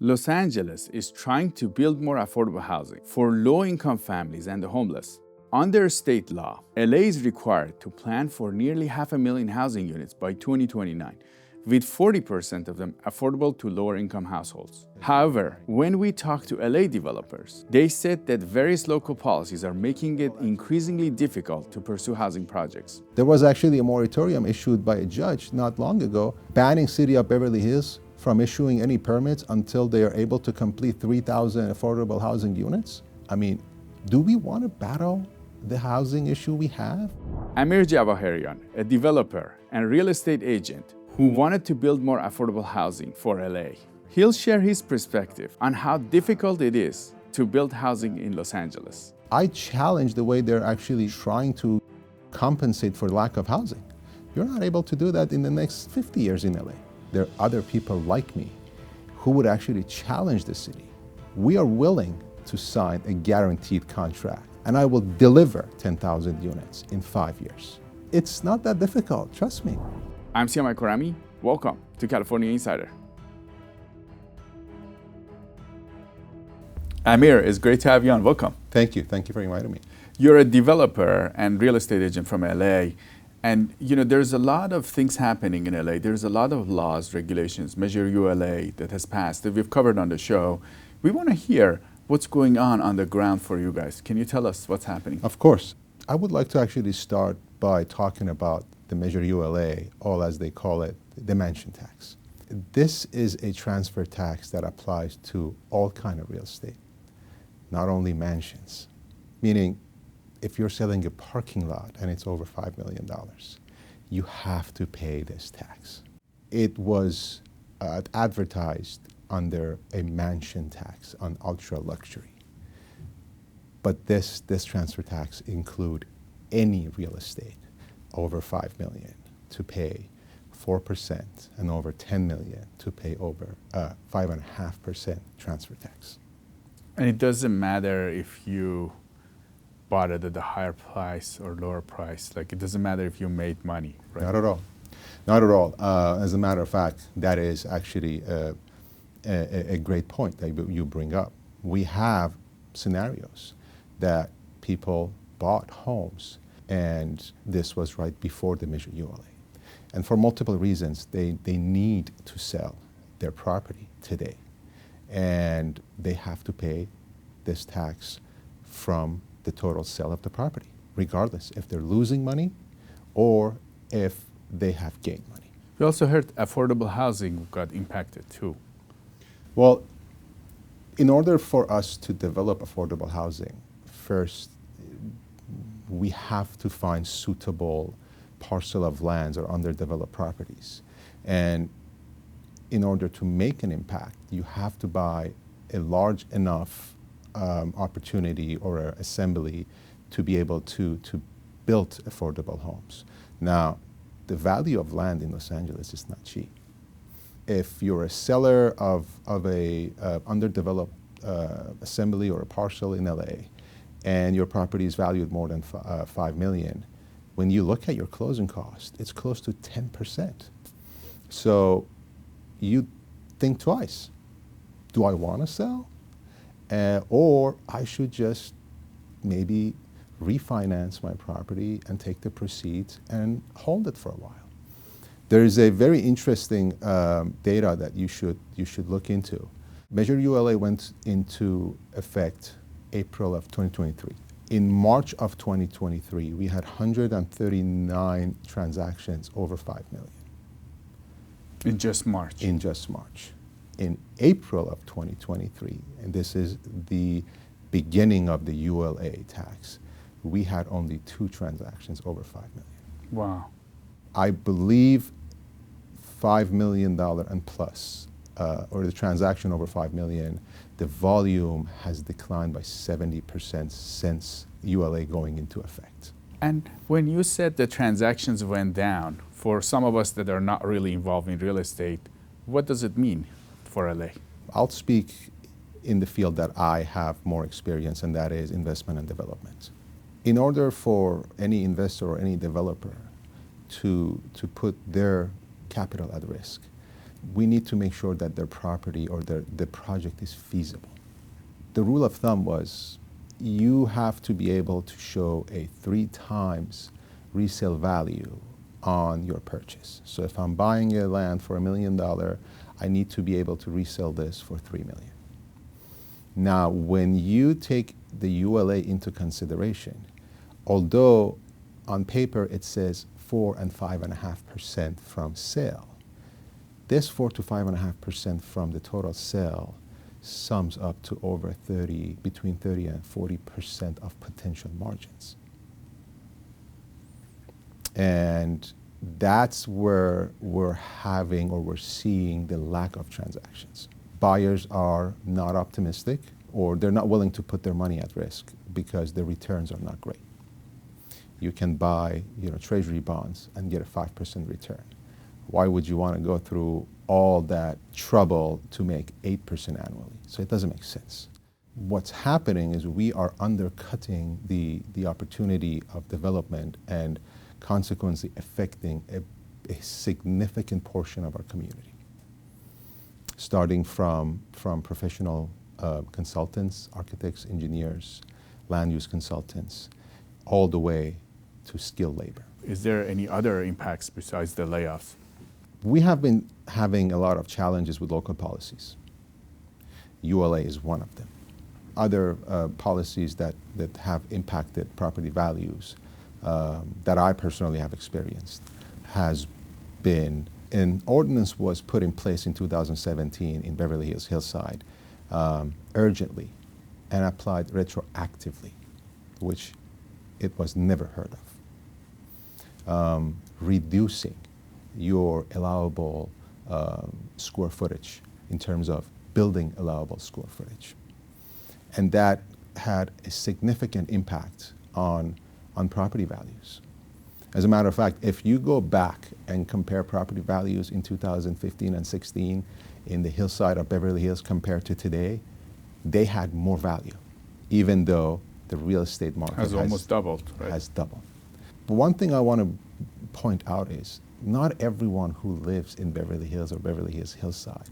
Los Angeles is trying to build more affordable housing for low-income families and the homeless. Under state law, LA is required to plan for nearly 500,000 housing units by 2029, with 40% of them affordable to lower-income households. However, when we talked to LA developers, they said that various local policies are making it increasingly difficult to pursue housing projects. There was actually a moratorium issued by a judge not long ago banning City of Beverly Hills from issuing any permits until they are able to complete 3,000 affordable housing units. I mean, do we want to battle the housing issue we have? Amir Jawaherian, a developer and real estate agent who wanted to build more affordable housing for LA. He'll share his perspective on how difficult it is to build housing in Los Angeles. I challenge the way they're actually trying to compensate for lack of housing. You're not able to do that in the next 50 years in LA. There are other people like me who would actually challenge the city. We are willing to sign a guaranteed contract, and I will deliver 10,000 units in 5 years. It's not that difficult, trust me. I'm Siyamak. Welcome to California Insider. Amir, it's great to have you on. Welcome. Thank you for inviting me. You're a developer and real estate agent from LA. And there's a lot of things happening in LA. There's a lot of laws, regulations, Measure ULA that has passed that we've covered on the show. We want to hear what's going on the ground for you guys. Can you tell us what's happening? Of course. I would like to actually start by talking about the Measure ULA, or as they call it, the mansion tax. This is a transfer tax that applies to all kind of real estate, not only mansions, meaning if you're selling a parking lot and it's over $5 million, you have to pay this tax. It was advertised under a mansion tax on ultra luxury. But this transfer tax include any real estate over 5 million to pay 4% and over 10 million to pay over 5.5% transfer tax. And it doesn't matter if you bought it at a higher price or lower price. Like, it doesn't matter if you made money, right? Not at all. Not at all. As a matter of fact, that is actually a great point that you bring up. We have scenarios that people bought homes, and this was right before the Measure ULA. And for multiple reasons, they need to sell their property today. And they have to pay this tax from the total sale of the property, regardless if they're losing money or if they have gained money. We also heard affordable housing got impacted too. Well, in order for us to develop affordable housing, first, we have to find suitable parcel of lands or underdeveloped properties. And in order to make an impact, you have to buy a large enough opportunity or assembly to be able to build affordable homes. Now, the value of land in Los Angeles is not cheap. If you're a seller of a underdeveloped assembly or a parcel in LA, and your property is valued more than 5 million, when you look at your closing cost, it's close to 10%. So you think twice. Do I want to sell? Or I should just maybe refinance my property and take the proceeds and hold it for a while. There is a very interesting data that you should look into. Measure ULA went into effect April of 2023. In March of 2023, we had 139 transactions over 5 million. In just March? In just March. In April of 2023, and this is the beginning of the ULA tax, we had only 2 transactions over 5 million. Wow. I believe $5 million and plus, or the transaction over 5 million, the volume has declined by 70% since ULA going into effect. And when you said the transactions went down, for some of us that are not really involved in real estate, what does it mean for LA? I'll speak in the field that I have more experience, and that is investment and development. In order for any investor or any developer to put their capital at risk, we need to make sure that their property or the project is feasible. The rule of thumb was you have to be able to show a 3 times resale value on your purchase. So if I'm buying a land for $1 million, I need to be able to resell this for $3 million. Now, when you take the ULA into consideration, although on paper it says 4 and 5.5% from sale, this 4 to 5.5% from the total sale sums up to over between 30 and 40% of potential margins. And that's where we're seeing the lack of transactions. Buyers are not optimistic, or they're not willing to put their money at risk because the returns are not great. You can buy, treasury bonds and get a 5% return. Why would you want to go through all that trouble to make 8% annually? So it doesn't make sense. What's happening is we are undercutting the opportunity of development and consequently affecting a significant portion of our community, starting from professional consultants, architects, engineers, land use consultants, all the way to skilled labor. Is there any other impacts besides the layoffs? We have been having a lot of challenges with local policies. ULA is one of them. Other policies that have impacted property values that I personally have experienced has been, an ordinance was put in place in 2017 in Beverly Hills, Hillside, urgently and applied retroactively, which it was never heard of. Reducing your allowable square footage in terms of building allowable square footage. And that had a significant impact on property values. As a matter of fact, if you go back and compare property values in 2015 and 16 in the hillside of Beverly Hills compared to today, they had more value, even though the real estate market has almost doubled, right? Has doubled. But one thing I want to point out is not everyone who lives in Beverly Hills or Beverly Hills Hillside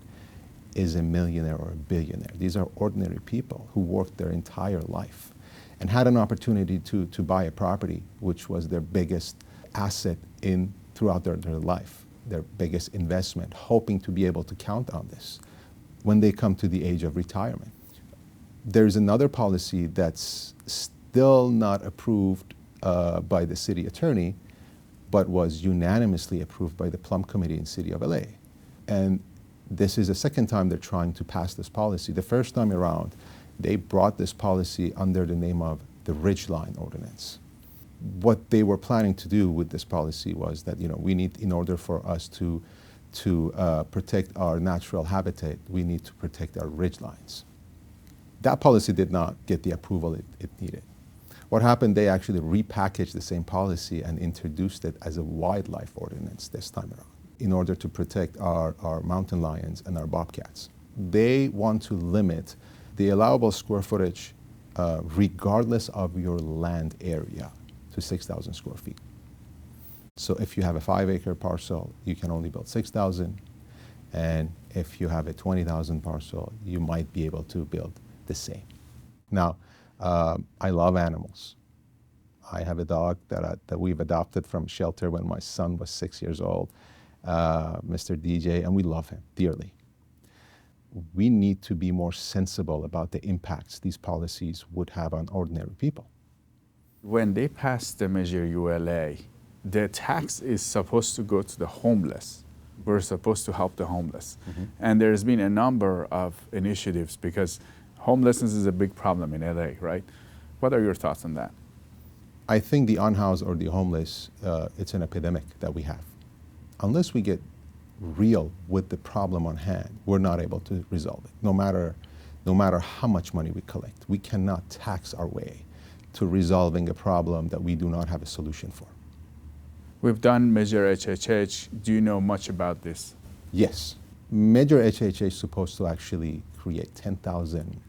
is a millionaire or a billionaire. These are ordinary people who worked their entire life and had an opportunity to buy a property, which was their biggest asset throughout their life, their biggest investment, hoping to be able to count on this when they come to the age of retirement. There's another policy that's still not approved by the city attorney, but was unanimously approved by the Plum Committee in City of LA. And this is the second time they're trying to pass this policy. The first time around, they brought this policy under the name of the Ridgeline Ordinance. What they were planning to do with this policy was that, we need, in order for us to protect our natural habitat, we need to protect our ridgelines. That policy did not get the approval it needed. What happened, they actually repackaged the same policy and introduced it as a wildlife ordinance this time around in order to protect our mountain lions and our bobcats. They want to limit the allowable square footage regardless of your land area to 6,000 square feet. So if you have a 5-acre parcel, you can only build 6,000. And if you have a 20,000 parcel, you might be able to build the same. Now, I love animals. I have a dog that we've adopted from shelter when my son was 6 years old, Mr. DJ, and we love him dearly. We need to be more sensible about the impacts these policies would have on ordinary people. When they passed the Measure ULA, the tax is supposed to go to the homeless. We're supposed to help the homeless. Mm-hmm. And there's been a number of initiatives because homelessness is a big problem in LA, right? What are your thoughts on that? I think the unhoused or the homeless, it's an epidemic that we have. Unless we get real with the problem on hand, we're not able to resolve it. No matter how much money we collect, we cannot tax our way to resolving a problem that we do not have a solution for. We've done Measure HHH. Do you know much about this? Yes. Measure HHH is supposed to actually create 10,000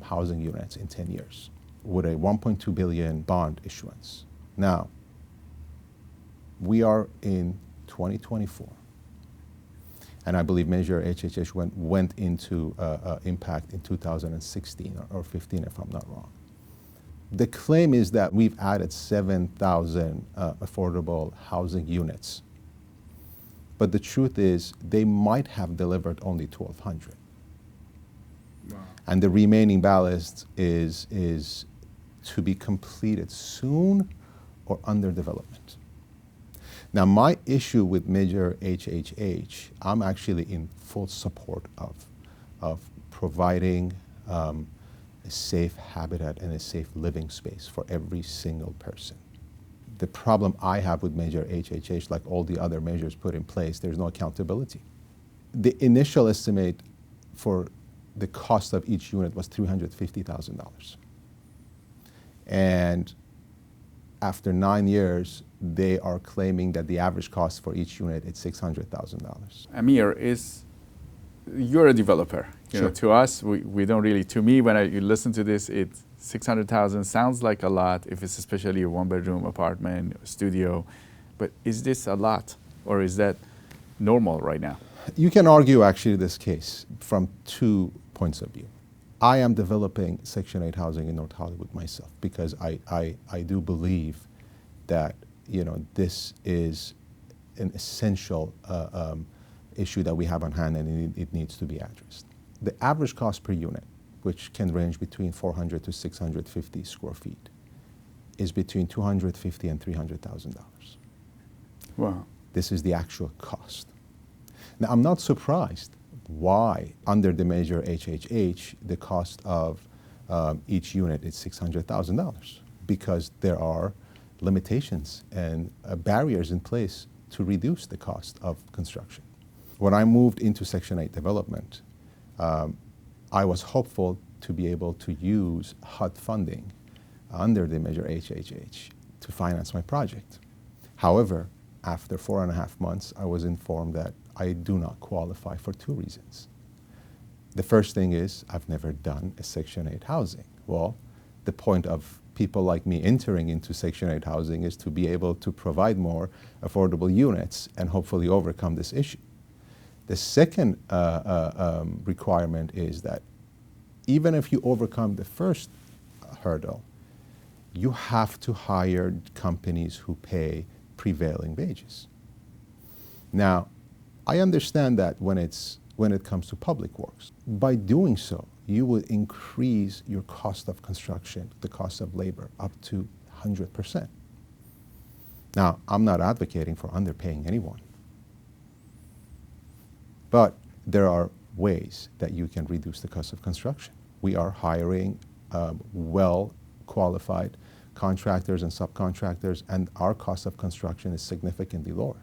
housing units in 10 years with a $1.2 billion bond issuance. Now, we are in 2024. And I believe Measure HHH went into impact in 2016 or 15, if I'm not wrong. The claim is that we've added 7,000 affordable housing units. But the truth is, they might have delivered only 1,200. Wow. And the remaining ballast is to be completed soon or under development. Now, my issue with Measure HHH, I'm actually in full support of providing a safe habitat and a safe living space for every single person. The problem I have with Measure HHH, like all the other measures put in place, there's no accountability. The initial estimate for the cost of each unit was $350,000. And after 9 years, they are claiming that the average cost for each unit is $600,000. Amir, you're a developer. You know, to us, we don't really, to me, when you listen to this, it's 600,000 sounds like a lot if it's especially a one-bedroom apartment, studio. But is this a lot, or is that normal right now? You can argue actually this case from 2 points of view. I am developing Section 8 housing in North Hollywood myself because I do believe that this is an essential issue that we have on hand and it needs to be addressed. The average cost per unit, which can range between 400 to 650 square feet, is between $250,000 and $300,000. Wow. This is the actual cost. Now, I'm not surprised why, under the Measure HHH, the cost of each unit is $600,000, because there are limitations and barriers in place to reduce the cost of construction. When I moved into Section 8 development, I was hopeful to be able to use HUD funding under the Measure HHH to finance my project. However, after 4.5 months, I was informed that I do not qualify for 2 reasons. The first thing is I've never done a Section 8 housing. Well, the point of people like me entering into Section 8 housing is to be able to provide more affordable units and hopefully overcome this issue. The second requirement is that even if you overcome the first hurdle, you have to hire companies who pay prevailing wages. Now, I understand that when it comes to public works. By doing so, you will increase your cost of construction, the cost of labor, up to 100%. Now, I'm not advocating for underpaying anyone, but there are ways that you can reduce the cost of construction. We are hiring well-qualified contractors and subcontractors, and our cost of construction is significantly lower.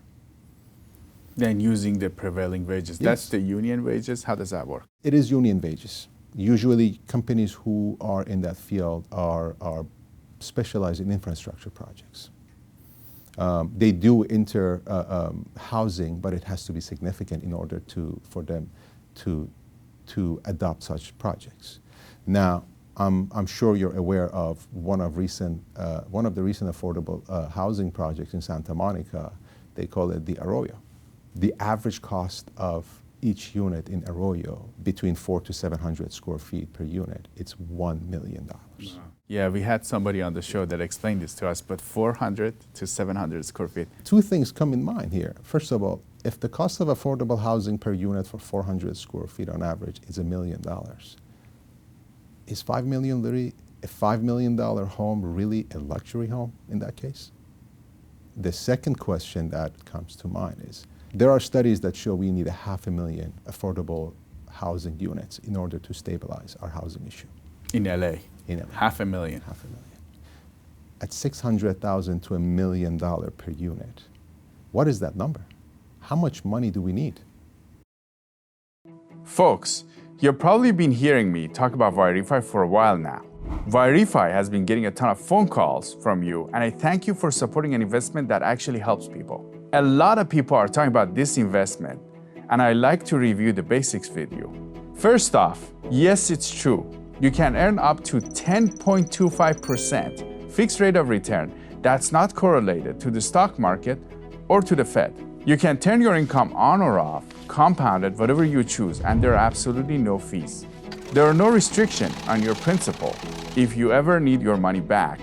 Then using the prevailing wages, Yes. That's the union wages? How does that work? It is union wages. Usually companies who are in that field are specialized in infrastructure projects. They do enter housing, but it has to be significant in order for them to adopt such projects. Now, I'm sure you're aware of one of the recent affordable housing projects in Santa Monica. They call it the Arroyo. The average cost of each unit in Arroyo, between 400 to 700 square feet per unit, it's $1 million. Wow. Yeah, we had somebody on the show that explained this to us, but 400 to 700 square feet. 2 things come in mind here. First of all, if the cost of affordable housing per unit for 400 square feet on average is $1 million, is $5 million a $5 million home really a luxury home in that case? The second question that comes to mind is, there are studies that show we need 500,000 affordable housing units in order to stabilize our housing issue. In LA? In LA. 500,000. 500,000. At $600,000 to $1 million per unit, what is that number? How much money do we need? Folks, you've probably been hearing me talk about Vyrify for a while now. Vyrify has been getting a ton of phone calls from you, and I thank you for supporting an investment that actually helps people. A lot of people are talking about this investment, and I like to review the basics with you. First off, yes, it's true. You can earn up to 10.25% fixed rate of return that's not correlated to the stock market or to the Fed. You can turn your income on or off, compound it, whatever you choose, and there are absolutely no fees. There are no restrictions on your principal if you ever need your money back,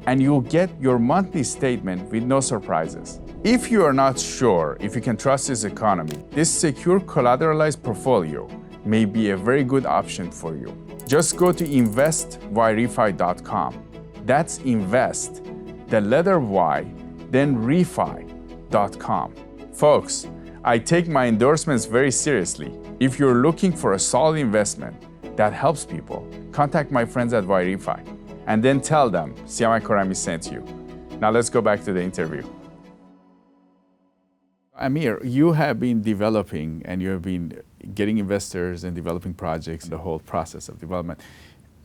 and you'll get your monthly statement with no surprises. If you are not sure if you can trust this economy, this secure collateralized portfolio may be a very good option for you. Just go to investyrefi.com. That's invest, the letter Y, then refi.com. Folks, I take my endorsements very seriously. If you're looking for a solid investment that helps people, contact my friends at YRefi and then tell them Siyamak Khorrami sent you. Now let's go back to the interview. Amir, you have been developing and you have been getting investors and developing projects, the whole process of development.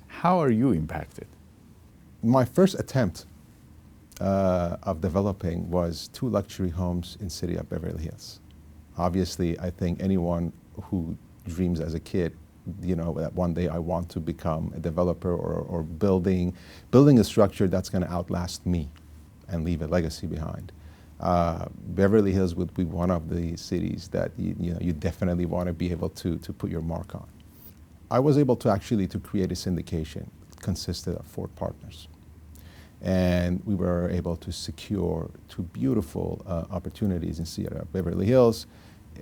How are you impacted? My first attempt of developing was 2 luxury homes in city of Beverly Hills. Obviously, I think anyone who dreams as a kid, that one day I want to become a developer or building a structure that's going to outlast me and leave a legacy behind. Beverly Hills would be one of the cities that you definitely want to be able to put your mark on. I was able to create a syndication. It consisted of 4 partners. And we were able to secure 2 beautiful opportunities in Beverly Hills,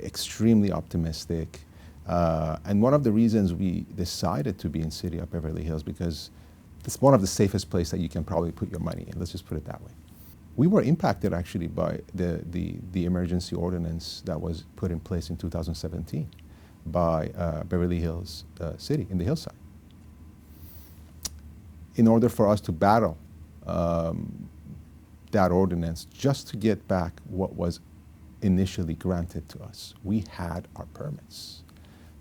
extremely optimistic. And one of the reasons we decided to be in city of Beverly Hills because it's one of the safest places that you can probably put your money in. Let's just put it that way. We were impacted actually by the emergency ordinance that was put in place in 2017 by Beverly Hills City in the hillside. In order for us to battle that ordinance just to get back what was initially granted to us, we had our permits.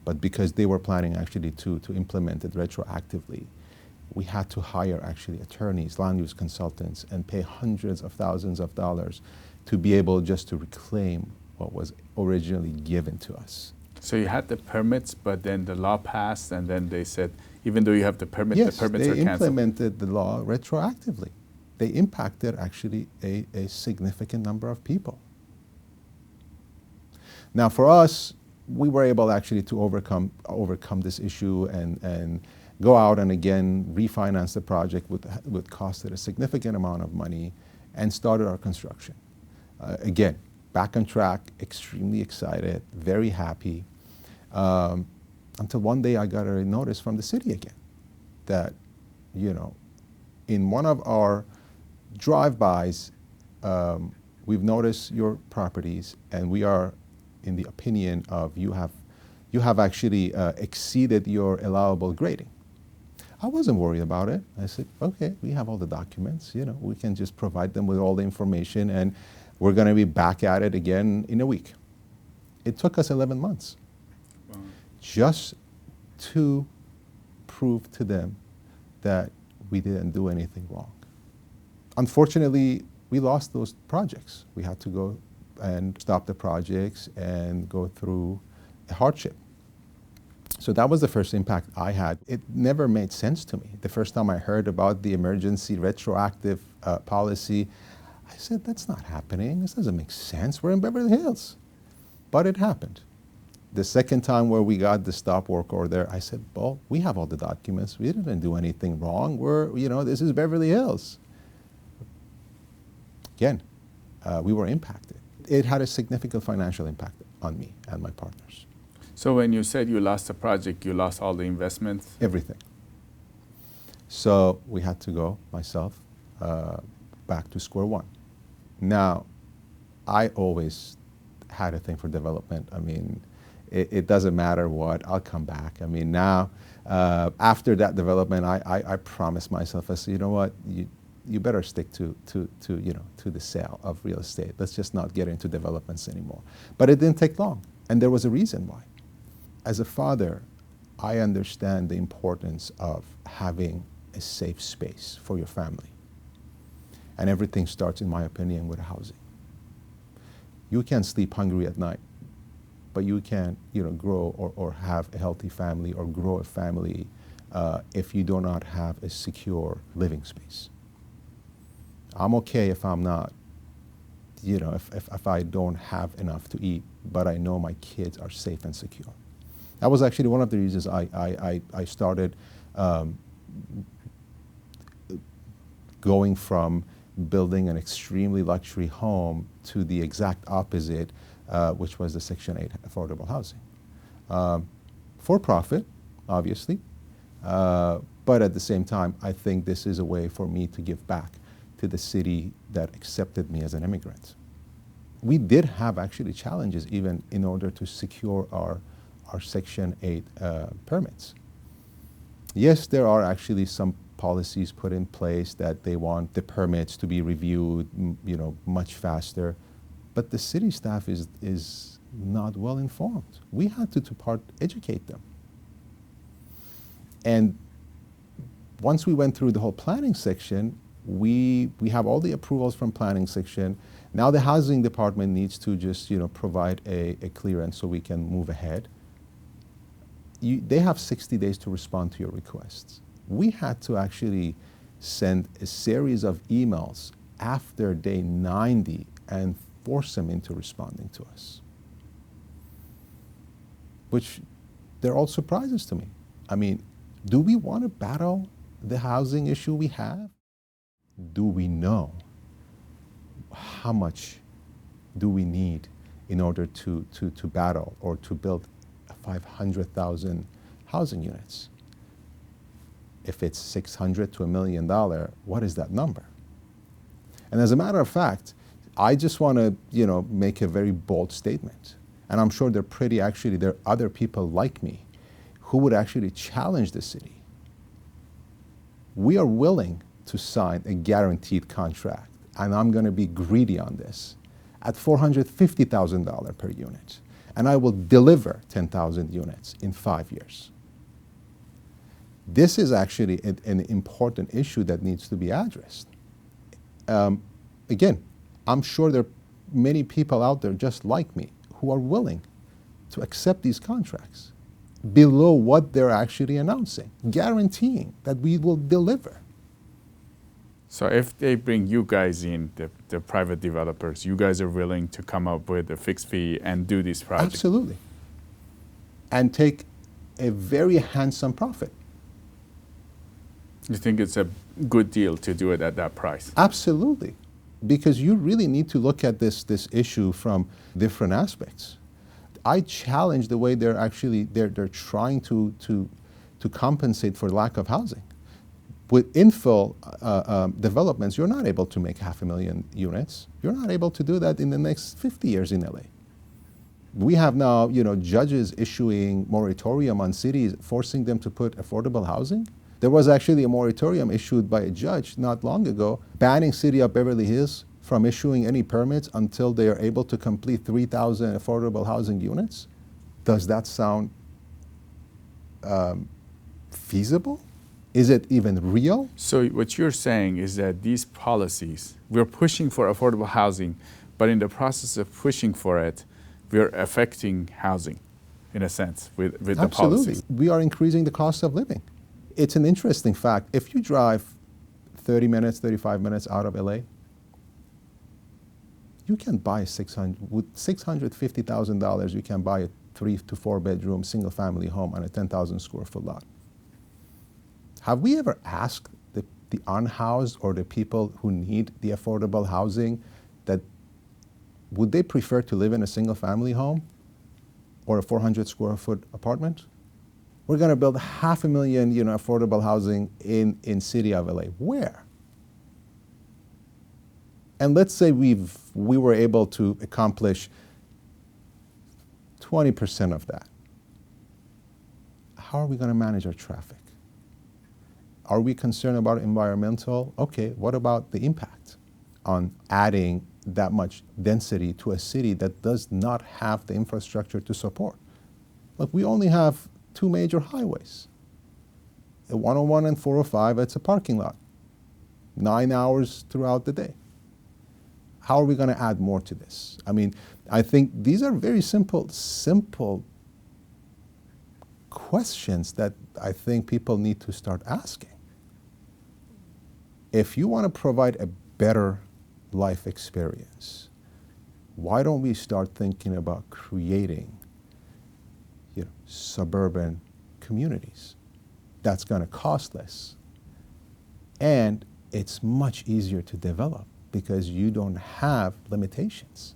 But because they were planning actually to implement it retroactively, we had to hire actually attorneys, land use consultants, and pay hundreds of thousands of dollars to be able just to reclaim what was originally given to us. So you had the permits, but then the law passed, and then they said, even though you have the permit, yes, the permits are canceled. Yes, they implemented the law retroactively. They impacted actually a significant number of people. Now for us, we were able actually to overcome this issue and go out and again refinance the project, which costed a significant amount of money, and started our construction. Again, back on track, extremely excited, very happy, until one day I got a notice from the city again that, in one of our drive-bys, we've noticed your properties and we are in the opinion of you have actually exceeded your allowable grading. I wasn't worried about it. I said, okay, we have all the documents, we can just provide them with all the information and we're going to be back at it again in a week. It took us 11 months just to prove to them that we didn't do anything wrong. Unfortunately, we lost those projects. We had to go and stop the projects and go through a hardship. So that was the first impact I had. It never made sense to me. The first time I heard about the emergency retroactive policy, I said, that's not happening. This doesn't make sense. We're in Beverly Hills. But it happened. The second time where we got the stop work order, I said, well, we have all the documents. We didn't do anything wrong. This is Beverly Hills. Again, we were impacted. It had a significant financial impact on me and my partners. So when you said you lost the project, you lost all the investments? Everything. So we had to go, myself, back to square one. Now, I always had a thing for development. I mean, it doesn't matter what, I'll come back. I mean, now, after that development, I promised myself, I said, you know what, you better stick to the sale of real estate. Let's just not get into developments anymore. But it didn't take long, and there was a reason why. As a father, I understand the importance of having a safe space for your family. And everything starts, in my opinion, with housing. You can sleep hungry at night, but you can't grow or have a healthy family or grow a family if you do not have a secure living space. I'm okay if I'm not, if I don't have enough to eat, but I know my kids are safe and secure. That was actually one of the reasons I started going from building an extremely luxury home to the exact opposite, which was the Section 8 affordable housing. For profit, obviously, but at the same time, I think this is a way for me to give back to the city that accepted me as an immigrant. We did have actually challenges even in order to secure our Section 8 permits. Yes, there are actually some policies put in place that they want the permits to be reviewed, much faster, but the city staff is not well informed. We had to educate them. And once we went through the whole planning section, we have all the approvals from planning section. Now the housing department needs to just provide a clearance so we can move ahead. They have 60 days to respond to your requests. We had to actually send a series of emails after day 90 and force them into responding to us, which they're all surprises to me. I mean, do we want to battle the housing issue we have? Do we know how much do we need in order to battle or to build 500,000 housing units? If it's $600 to $1 million, what is that number? And as a matter of fact, I just want to, make a very bold statement. And I'm sure there are other people like me who would actually challenge the city. We are willing to sign a guaranteed contract, and I'm going to be greedy on this, at $450,000 per unit. And I will deliver 10,000 units in 5 years. This is actually an important issue that needs to be addressed. Again, I'm sure there are many people out there just like me who are willing to accept these contracts below what they're actually announcing, guaranteeing that we will deliver. So if they bring you guys in, the private developers, you guys are willing to come up with a fixed fee and do this project? Absolutely. And take a very handsome profit. You think it's a good deal to do it at that price? Absolutely. Because you really need to look at this issue from different aspects. I challenge the way they're trying to compensate for lack of housing. With infill developments, you're not able to make 500,000 units. You're not able to do that in the next 50 years in LA. We have now, judges issuing moratorium on cities, forcing them to put affordable housing. There was actually a moratorium issued by a judge not long ago, banning City of Beverly Hills from issuing any permits until they are able to complete 3,000 affordable housing units. Does that sound feasible? Is it even real? So what you're saying is that these policies, we're pushing for affordable housing, but in the process of pushing for it, we're affecting housing, in a sense, with the Absolutely. policies. We are increasing the cost of living. It's an interesting fact. If you drive 30 minutes, 35 minutes out of LA, you can buy with $650,000, you can buy a 3 to 4 bedroom single family home on a 10,000 square foot lot. Have we ever asked the unhoused or the people who need the affordable housing that would they prefer to live in a single family home or a 400 square foot apartment? We're going to build 500,000, affordable housing in city of LA. Where? And let's say we were able to accomplish 20% of that. How are we going to manage our traffic? Are we concerned about environmental? Okay, what about the impact on adding that much density to a city that does not have the infrastructure to support? Look, we only have 2 major highways. 101 and 405, it's a parking lot. 9 hours throughout the day. How are we going to add more to this? I mean, I think these are very simple questions that I think people need to start asking. If you want to provide a better life experience why don't we start thinking about creating, suburban communities? That's going to cost less. And it's much easier to develop because you don't have limitations.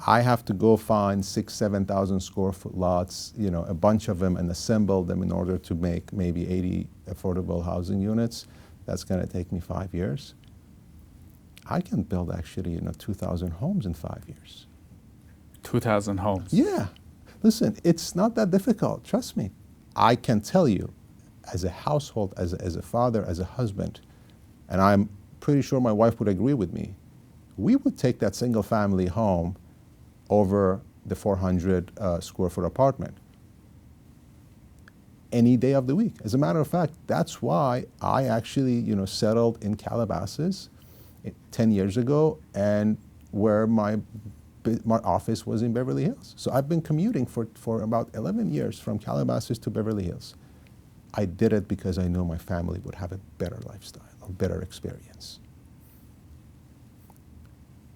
I have to go find 6,000, 7,000 square foot lots, a bunch of them, and assemble them in order to make maybe 80 affordable housing units. That's going to take me 5 years. I can build actually 2,000 homes in 5 years. 2,000 homes? Yeah. Listen, it's not that difficult, trust me. I can tell you, as a household, as a father, as a husband, and I'm pretty sure my wife would agree with me, we would take that single family home over the 400 square foot apartment any day of the week. As a matter of fact, that's why I actually settled in Calabasas 10 years ago, and where my office was in Beverly Hills. So I've been commuting for about 11 years from Calabasas to Beverly Hills. I did it because I know my family would have a better lifestyle, a better experience.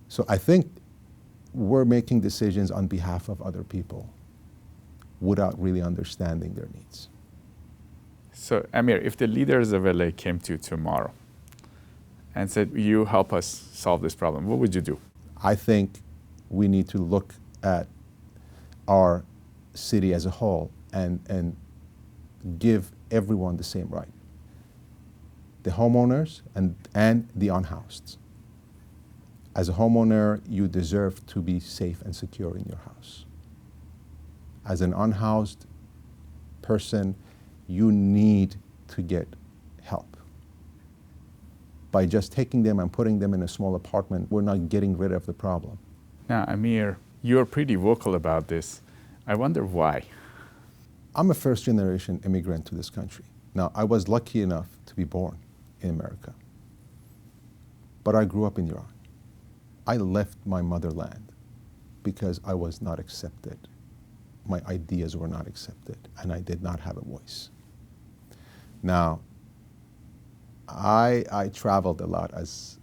So I think we're making decisions on behalf of other people without really understanding their needs. So Amir, if the leaders of LA came to you tomorrow and said, you help us solve this problem, what would you do? I think we need to look at our city as a whole and give everyone the same right. The homeowners and the unhoused. As a homeowner, you deserve to be safe and secure in your house. As an unhoused person, you need to get help. By just taking them and putting them in a small apartment, we're not getting rid of the problem. Now, Amir, you're pretty vocal about this. I wonder why. I'm a first-generation immigrant to this country. Now, I was lucky enough to be born in America, but I grew up in Iran. I left my motherland because I was not accepted. My ideas were not accepted, and I did not have a voice. Now, I traveled a lot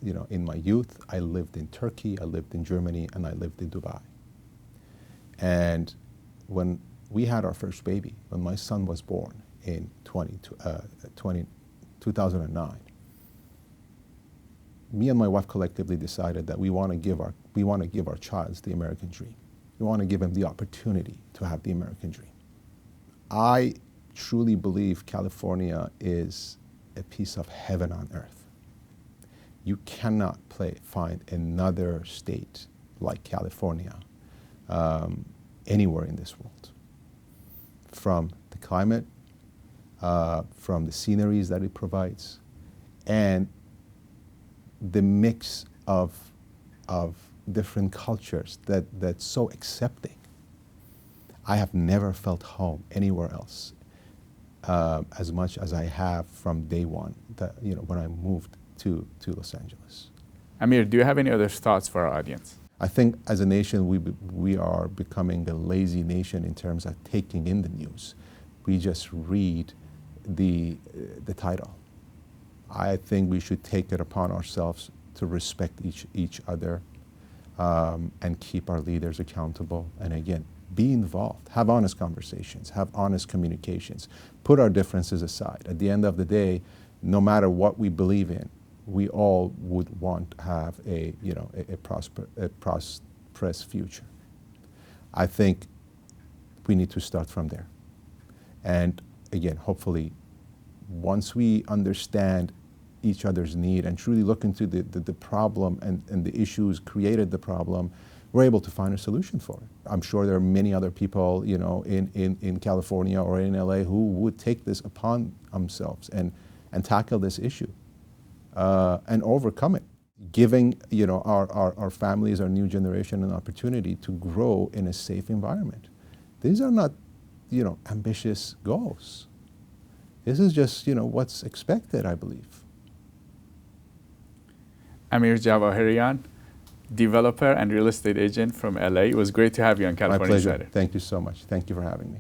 in my youth. I lived in Turkey, I lived in Germany, and I lived in Dubai. And when we had our first baby, when my son was born in 2009, me and my wife collectively decided that we want to give our child the American dream. We want to give him the opportunity to have the American dream. I truly believe California is a piece of heaven on earth. You cannot find another state like California anywhere in this world. From the climate, from the sceneries that it provides, and the mix of different cultures that's so accepting. I have never felt home anywhere else as much as I have from day one, when I moved to Los Angeles. Amir, do you have any other thoughts for our audience? I think as a nation, we are becoming a lazy nation in terms of taking in the news. We just read the title. I think we should take it upon ourselves to respect each other and keep our leaders accountable. And again, be involved, have honest conversations, have honest communications, put our differences aside. At the end of the day, no matter what we believe in, we all would want to have a prosperous future. I think we need to start from there. And again, hopefully, once we understand each other's need and truly look into the problem and the issues created the problem, we're able to find a solution for it. I'm sure there are many other people, in California or in LA who would take this upon themselves and tackle this issue and overcome it, giving our families, our new generation, an opportunity to grow in a safe environment. These are not ambitious goals. This is just what's expected, I believe. Amir Jawaherian, developer and real estate agent from LA. It was great to have you on California Insider. My pleasure. Thank you so much. Thank you for having me.